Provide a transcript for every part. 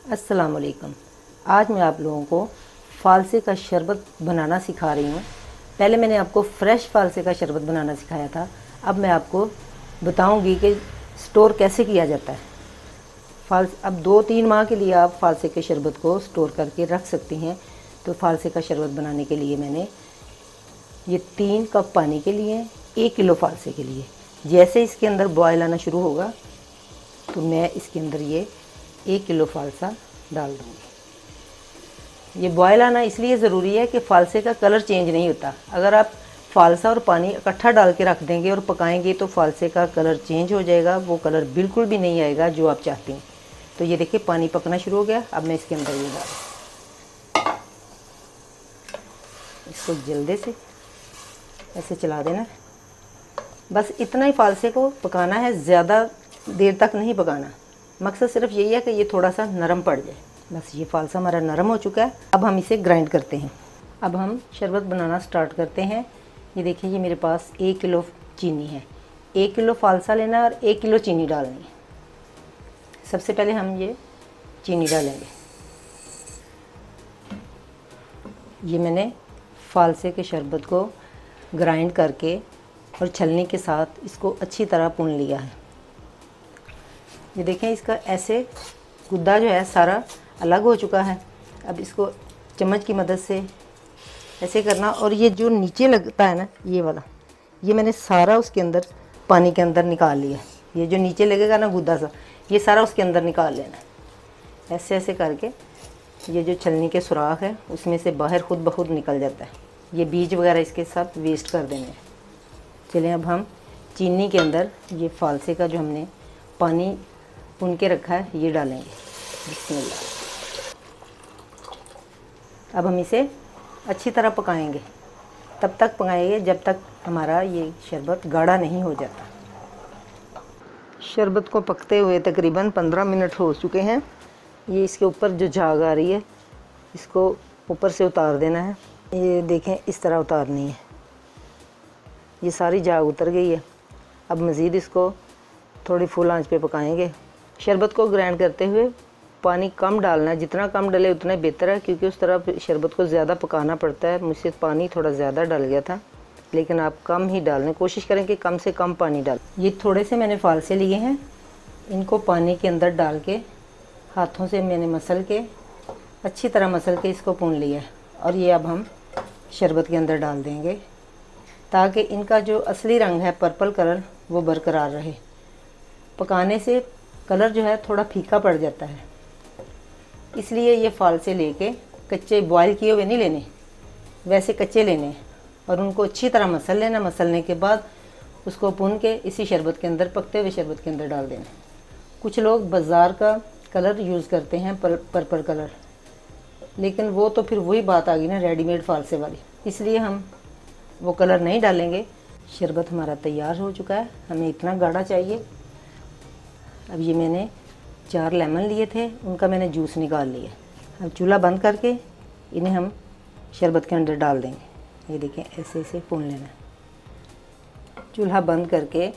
अस्सलाम वालेकुम। आज मैं आप लोगों को फ़ालसे का शरबत बनाना सिखा रही हूँ। पहले मैंने आपको फ्रेश फ़ालसे का शरबत बनाना सिखाया था। अब मैं आपको बताऊँगी कि स्टोर कैसे किया जाता है। अब 2-3 माह के लिए आप फ़ालसे के शरबत को स्टोर करके रख सकती हैं। तो फ़ालसे का शरबत बनाने के लिए मैंने ये 3 कप पानी के लिए 1 किलो फ़ालसे के लिए, जैसे इसके अंदर बॉयल आना शुरू होगा तो मैं इसके अंदर ये 1 किलो फ़ालसा डाल दूँगी। ये बॉयल आना इसलिए ज़रूरी है कि फ़ालसे का कलर चेंज नहीं होता। अगर आप फ़ालसा और पानी इकट्ठा डाल के रख देंगे और पकाएंगे तो फ़ालसे का कलर चेंज हो जाएगा, वो कलर बिल्कुल भी नहीं आएगा जो आप चाहती हैं। तो ये देखिए पानी पकना शुरू हो गया। अब मैं इसके अंदर ये डाल, इसको जल्दी से ऐसे चला देना। बस इतना ही फ़ालसे को पकाना है, ज़्यादा देर तक नहीं पकाना। मकसद सिर्फ यही है कि ये थोड़ा सा नरम पड़ जाए। बस ये फ़ालसा हमारा नरम हो चुका है। अब हम इसे ग्राइंड करते हैं। अब हम शरबत बनाना स्टार्ट करते हैं। ये देखिए, ये मेरे पास 1 किलो चीनी है। 1 किलो फ़ालसा लेना और 1 किलो चीनी डालनी है। सबसे पहले हम ये चीनी डालेंगे। ये मैंने फ़ालसे के शरबत को ग्राइंड करके और छलनी के साथ इसको अच्छी तरह भून लिया है। ये देखें, इसका ऐसे गुद्दा जो है सारा अलग हो चुका है। अब इसको चम्मच की मदद से ऐसे करना, और ये जो नीचे लगता है ना, ये वाला, ये मैंने सारा उसके अंदर पानी के अंदर निकाल लिया। ये जो नीचे लगेगा ना गुद्दा सा, ये सारा उसके अंदर निकाल लेना है। ऐसे ऐसे करके ये जो छलनी के सुराख है उसमें से बाहर खुद ब खुद निकल जाता है। ये बीज वगैरह इसके सब वेस्ट कर देंगे। चलें, अब हम चीनी के अंदर ये फ़ालसे का जो हमने पानी भून के रखा है ये डालेंगे। बिस्मिल्लाह। अब हम इसे अच्छी तरह पकाएंगे। तब तक पकाएंगे जब तक हमारा ये शरबत गाढ़ा नहीं हो जाता। शरबत को पकते हुए तकरीबन 15 मिनट हो चुके हैं। ये इसके ऊपर जो झाग आ रही है इसको ऊपर से उतार देना है। ये देखें, इस तरह उतारनी है। ये सारी झाग उतर गई है। अब मज़ीद इसको थोड़ी फुल आंच पे पकाएंगे। शरबत को ग्राइंड करते हुए पानी कम डालना है, जितना कम डले उतना बेहतर है, क्योंकि उस तरह शरबत को ज़्यादा पकाना पड़ता है। मुझसे पानी थोड़ा ज़्यादा डल गया था, लेकिन आप कम ही डालने कोशिश करें कि कम से कम पानी डाल। ये थोड़े से मैंने फ़ालसे लिए हैं, इनको पानी के अंदर डाल के हाथों से मैंने मसल के अच्छी तरह मसल के इसको भून लिया है। और ये अब हम शरबत के अंदर डाल देंगे ताकि इनका जो असली रंग है पर्पल कलर वो बरकरार रहे। पकाने से कलर जो है थोड़ा फीका पड़ जाता है, इसलिए ये फ़ालसे लेके कच्चे बॉयल किए हुए नहीं लेने, वैसे कच्चे लेने और उनको अच्छी तरह मसल लेना। मसलने के बाद उसको भून के इसी शरबत के अंदर, पकते हुए शरबत के अंदर डाल देना। कुछ लोग बाज़ार का कलर यूज़ करते हैं, पर्पल कलर, लेकिन वो तो फिर वही बात आ गई ना, रेडीमेड फ़ालसे वाली, इसलिए हम वो कलर नहीं डालेंगे। शरबत हमारा तैयार हो चुका है। हमें इतना गाढ़ा चाहिए। अब ये मैंने 4 लेमन लिए थे, उनका मैंने जूस निकाल लिया। अब चूल्हा बंद करके इन्हें हम शरबत के अंदर डाल देंगे। ये देखें, ऐसे ऐसे भून लेना है। चूल्हा बंद करके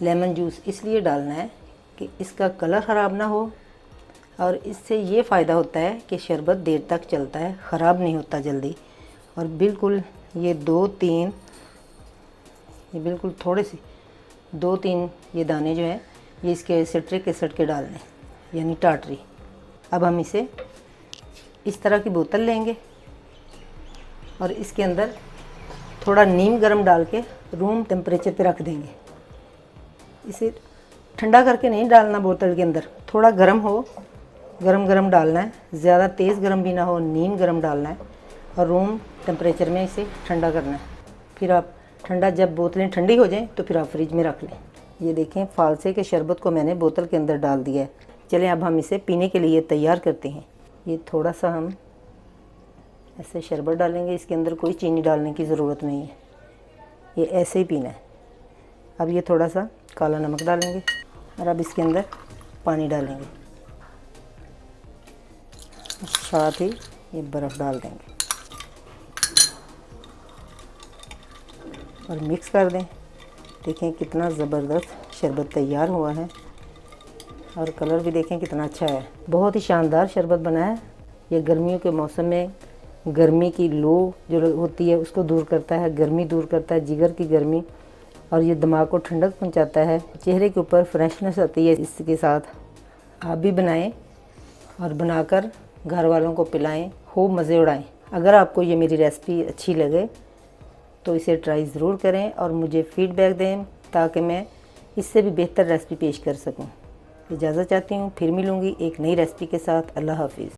लेमन जूस इसलिए डालना है कि इसका कलर ख़राब ना हो, और इससे ये फ़ायदा होता है कि शरबत देर तक चलता है, ख़राब नहीं होता जल्दी। और बिल्कुल ये 2-3, ये बिल्कुल थोड़े से 2-3 ये दाने जो हैं ये इसके सिट्रिक एसिड के डालने, यानी टाटरी। अब हम इसे इस तरह की बोतल लेंगे और इसके अंदर थोड़ा नीम गर्म डाल के रूम टेम्परेचर पे रख देंगे। इसे ठंडा करके नहीं डालना बोतल के अंदर, थोड़ा गर्म हो, गरम गरम डालना है। ज़्यादा तेज़ गर्म भी ना हो, नीम गर्म डालना है और रूम टेम्परेचर में इसे ठंडा करना है। फिर आप ठंडा, जब बोतलें ठंडी हो जाएं तो फिर आप फ्रिज में रख लें। ये देखें, फ़ालसे के शरबत को मैंने बोतल के अंदर डाल दिया है। चलें, अब हम इसे पीने के लिए तैयार करते हैं। ये थोड़ा सा हम ऐसे शरबत डालेंगे, इसके अंदर कोई चीनी डालने की ज़रूरत नहीं है, ये ऐसे ही पीना है। अब ये थोड़ा सा काला नमक डालेंगे और अब इसके अंदर पानी डालेंगे, साथ ही ये बर्फ़ डाल देंगे और मिक्स कर दें। देखें कितना ज़बरदस्त शरबत तैयार हुआ है। और कलर भी देखें कितना अच्छा है। बहुत ही शानदार शरबत बना है। ये गर्मियों के मौसम में गर्मी की लो जो होती है उसको दूर करता है, गर्मी दूर करता है, जिगर की गर्मी, और ये दिमाग को ठंडक पहुंचाता है, चेहरे के ऊपर फ्रेशनेस आती है। इसके साथ आप भी बनाएं और बनाकर घर वालों को पिलाएं, खूब मज़े उड़ाएं। अगर आपको ये मेरी रेसिपी अच्छी लगे तो इसे ट्राई ज़रूर करें और मुझे फ़ीडबैक दें ताकि मैं इससे भी बेहतर रेसिपी पेश कर सकूं। इजाज़त चाहती हूँ, फिर मिलूँगी एक नई रेसिपी के साथ। अल्लाह हाफिज़।